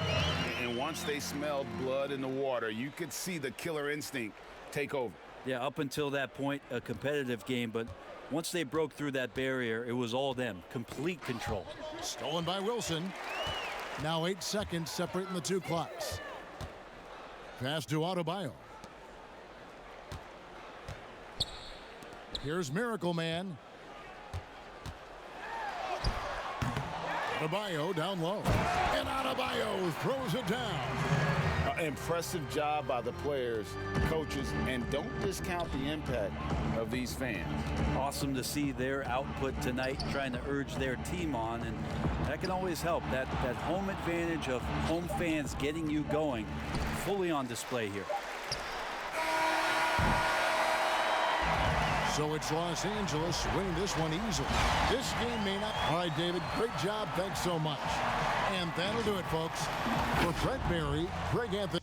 And once they smelled blood in the water, you could see the killer instinct take over. Yeah, up until that point, a competitive game, but once they broke through that barrier, it was all them. Complete control. Stolen by Wilson. Now 8 seconds separating the two clocks. Pass to Adebayo. Here's Miracle Man. Adebayo down low. And Adebayo throws it down. Impressive job by the players, coaches, and don't discount the impact of these fans. Awesome to see their output tonight, trying to urge their team on, and that can always help. That home advantage of home fans getting you going, fully on display here. So it's Los Angeles winning this one easily. This game may not. All right, David, great job. Thanks so much. And that'll do it, folks. For Brett Barry, Greg Anthony.